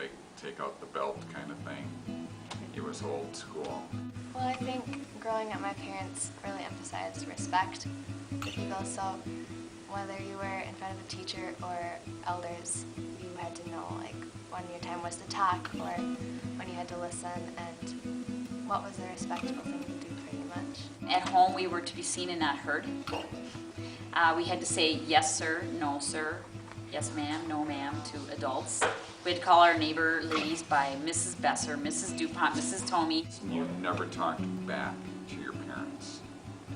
like take out the belt kind of thing. He was old school. Well, I think growing up, my parents really emphasized respect for people, so whether you were in front of a teacher or elders, you had to know like when your time was to talk or when you had to listen and what was the respectful thing to do pretty much. At home we were to be seen and not heard. We had to say yes sir, no sir, yes ma'am, no ma'am to adults. We had to call our neighbor ladies by Mrs. Besser, Mrs. DuPont, Mrs. Tomey. You never talked back to your parents.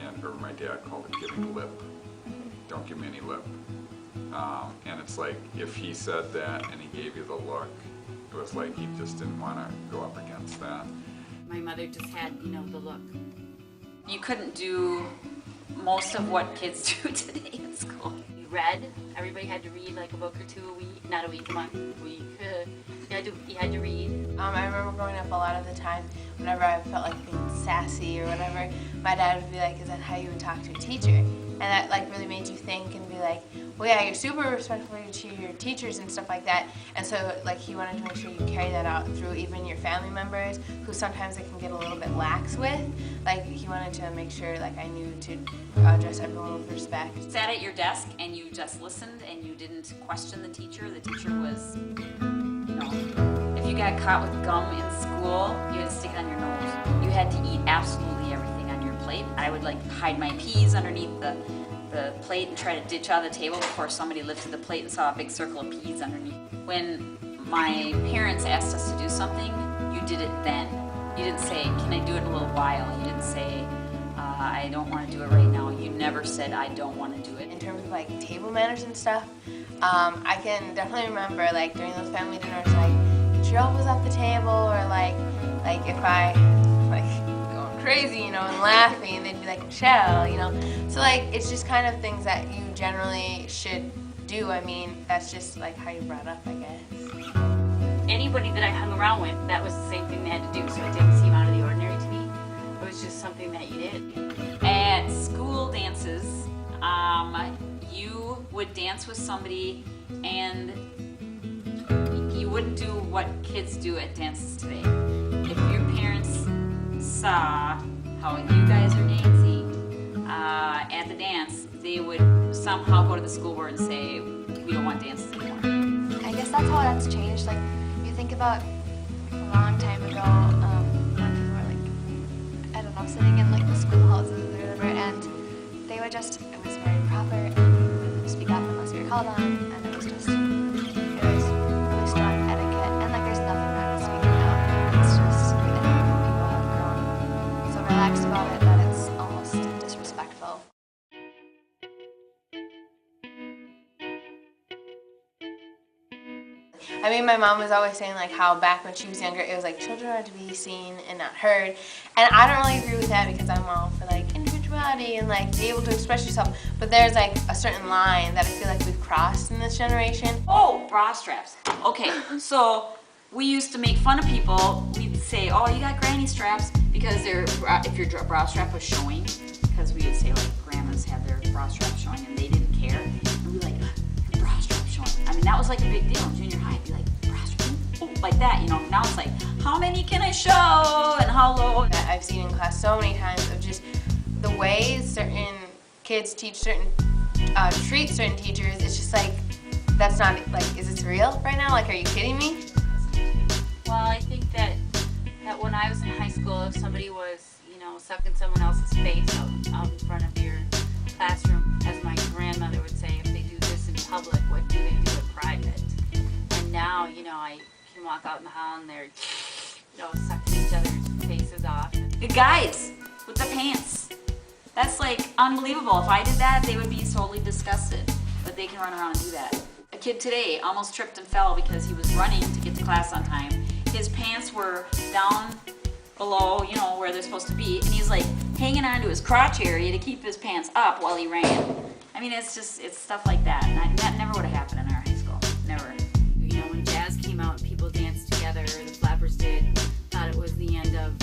And or my dad called it giving lip. Don't give me any lip. And it's like if he said that and he gave you the look, it was like he just didn't want to go up against that. My mother just had, the look. You couldn't do most of what kids do today in school. We read. Everybody had to read like a book or two a week, not a week, a month. You had to read. I remember growing up a lot of the time, whenever I felt like being sassy or whatever, my dad would be like, is that how you would talk to a teacher? And that like really made you think and be like, well yeah, you're super respectful to your teachers and stuff like that. And so like he wanted to make sure you carry that out through even your family members, who sometimes they can get a little bit lax with. Like he wanted to make sure like I knew to address everyone with respect. You sat at your desk and you just listened and you didn't question the teacher. The teacher was, if you got caught with gum in school, you had to stick it on your nose. You had to eat absolutely everything on your plate. I would like hide my peas underneath the plate and try to ditch out of the table before somebody lifted the plate and saw a big circle of peas underneath. When my parents asked us to do something, you did it then. You didn't say, can I do it in a little while? You didn't say, I don't want to do it right now. You never said, I don't want to do it. In terms of like table manners and stuff, I can definitely remember like during those family dinners, like get your elbows off the table, or like if I like going crazy, and laughing, they'd be like, Michelle, So like it's just kind of things that you generally should do. I mean, that's just like how you're brought up, I guess. Anybody that I hung around with, that was the same thing they had to do, so it didn't seem out of the ordinary to me. It was just something that you did. At school dances, you would dance with somebody and you wouldn't do what kids do at dances today. If your parents saw how you guys are dancing at the dance, they would somehow go to the school board and say, we don't want dances anymore. I guess that's how that's changed. Like, you think about a long time ago, when people were like, I don't know, sitting in like the schoolhouses or whatever, and they would just, it was very proper, and we wouldn't speak up unless we were called on, and it was really strong etiquette, and like there's nothing wrong with speaking out. It's just, I think people have grown so relaxed about it that it's almost disrespectful. I mean, my mom was always saying like how back when she was younger, it was like children are to be seen and not heard. And I don't really agree with that because I'm all for like individuality and like be able to express yourself. But there's like a certain line that I feel like we've crossed in this generation. Oh, bra straps. Okay, so we used to make fun of people. We'd say, oh, you got granny straps, because if your bra strap was showing, because we would say like grandmas had their bra strap showing and they didn't care. And we'd be like, your bra strap showing. I mean, that was like a big deal in junior high. It'd be like, bra strap, oh, like that, Now it's like, how many can I show and how low? That I've seen in class so many times of just the ways certain kids treat certain teachers. It's just like, that's not, like, is this real right now? Like, are you kidding me? Well, I think that when I was in high school, if somebody was, sucking someone else's face out in front of your classroom, as my grandmother would say, if they do this in public, what do they do in private? And now, I can walk out in the hall and they're, sucking each other's faces off. The guys with the pants. That's like unbelievable. If I did that, they would be totally disgusted. But they can run around and do that. A kid today almost tripped and fell because he was running to get to class on time. His pants were down below, where they're supposed to be, and he's like hanging onto his crotch area to keep his pants up while he ran. I mean, it's stuff like that. And that never would have happened in our high school. Never. When jazz came out and people danced together, the Flappers did, thought it was the end of,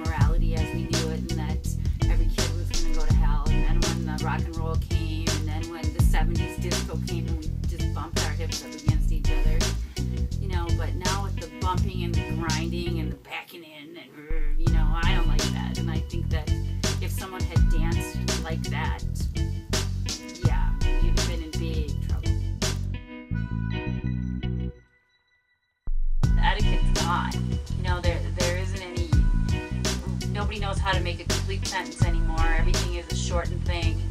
morality as we knew it, and that every kid was going to go to hell. And then when the rock and roll came, and then when the 70s disco came, and we just bumped our hips up against each other, but now with the think that if someone had danced like that, yeah, you'd have been in big trouble. The etiquette's gone. You know, there isn't any, nobody knows how to make a complete sentence anymore. Everything is a shortened thing.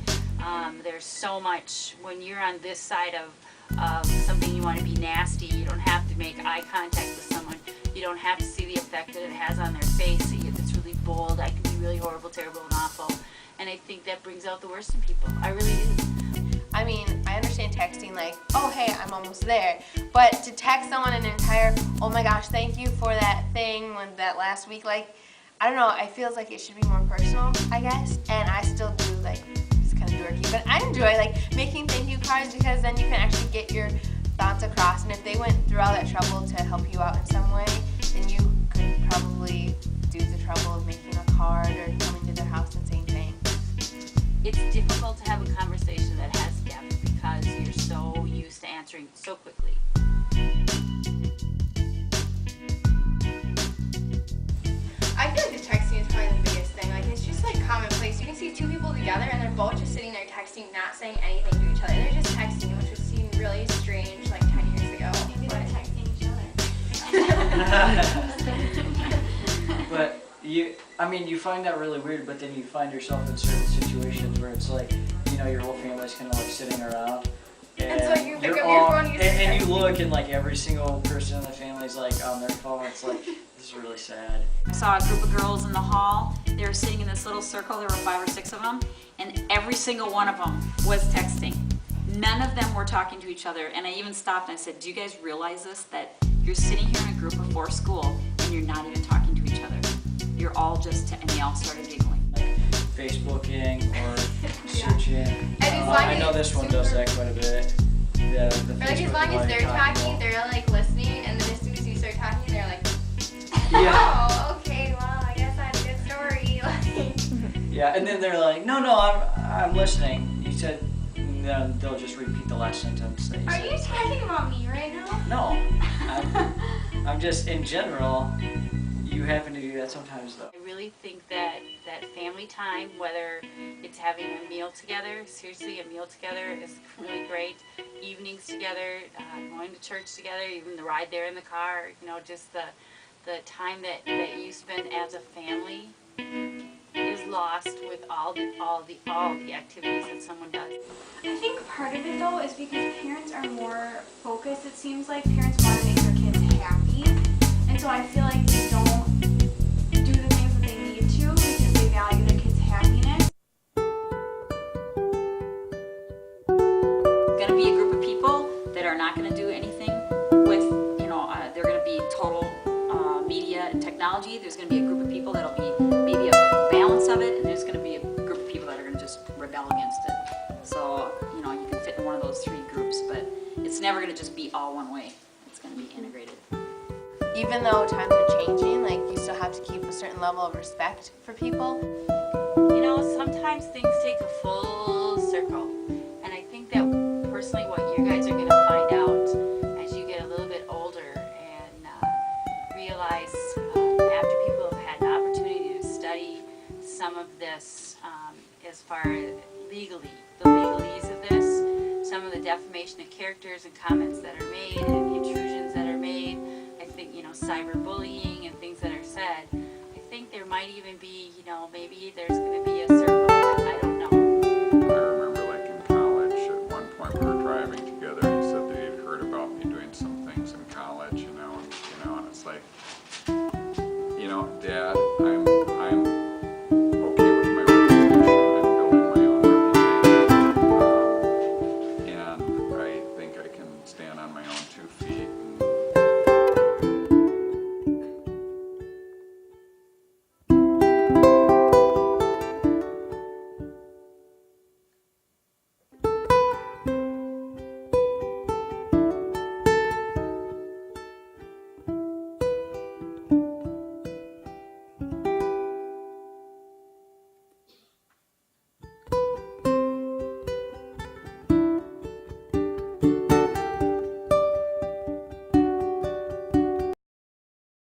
There's so much, when you're on this side of something you want to be nasty, you don't have to make eye contact with someone. You don't have to see the effect that it has on their face. It's really bold. I can be really horrible, terrible, and awful. And I think that brings out the worst in people. I really do. I mean, I understand texting like, oh, hey, I'm almost there. But to text someone an entire, oh my gosh, thank you for that thing when that last week, like, I don't know, it feels like it should be more personal, I guess. And I still do, like, it's kind of dorky. But I enjoy, like, making thank you cards because then you can actually get your thoughts across. And if they went through all that trouble to help you out in some way, then you could probably do the trouble of making a card or coming to their house and saying thanks. It's difficult to have a conversation that has depth because you're so used to answering so quickly. I feel like the texting is probably the biggest thing. Like, it's just like commonplace. You can see two people together and they're both just sitting there texting, not saying anything to each other. They're just texting, which would seem really strange like 10 years ago. Maybe they're texting each other. But you find that really weird, but then you find yourself in certain situations where it's like, you know, your whole family's kind of like sitting around. And so you pick you're up your all- phone and you start and you texting. look and like every single person in the family's like on their phone. It's like, this is really sad. I saw a group of girls in the hall. They were sitting in this little circle. There were 5 or 6 of them, and every single one of them was texting. None of them were talking to each other. And I even stopped and I said, do you guys realize this? That you're sitting here in a group before school and you're not even talking to each other. You're all just, and they all started giggling. Like Facebooking or searching. And as long I know as this one super- does that quite a bit. The Or like Facebook as long while as you're they're talking, while- they're like listening, and then as soon as you start talking, they're like, Yeah. oh, okay, well, I guess I had a good story. Like, Yeah, and then they're like, no, I'm listening. You said, and then they'll just repeat the last sentence that you are said. you talking about me right now? No, I'm just in general. You happen to do that sometimes, though. I really think that family time, whether it's having a meal together, seriously, a meal together is really great. Evenings together, going to church together, even the ride there in the car, you know, just the time that you spend as a family is lost with all the activities that someone does. I think part of it though is because parents are more focused. It seems like parents want to make their kids happy, and so I feel like they don't do the things that they need to because they value their kids' happiness. Going to be a group of people that are not going to do anything with, they're going to be total media and technology. There's going to be a group of people that'll be maybe a balance of it, and there's going to be a group of people that are going to just rebel against it. So, you can fit in one of those 3 groups, but it's never going to just be all one way. It's going to be integrated. Even though times are changing, like, you still have to keep a certain level of respect for people. You know, sometimes things take a full circle, and I think that personally what you guys are going to find out as you get a little bit older and realize after people have had an opportunity to study some of this as far as legally, the legalese of this, some of the defamation of characters and comments that are made and the intrusions that are made, I think, cyberbullying and things that are said, I think there might even be, maybe there's going to be a circle that I don't know. I remember like in college, at one point we were driving together and he said that he'd heard about me doing some things in college, and it's like, Dad,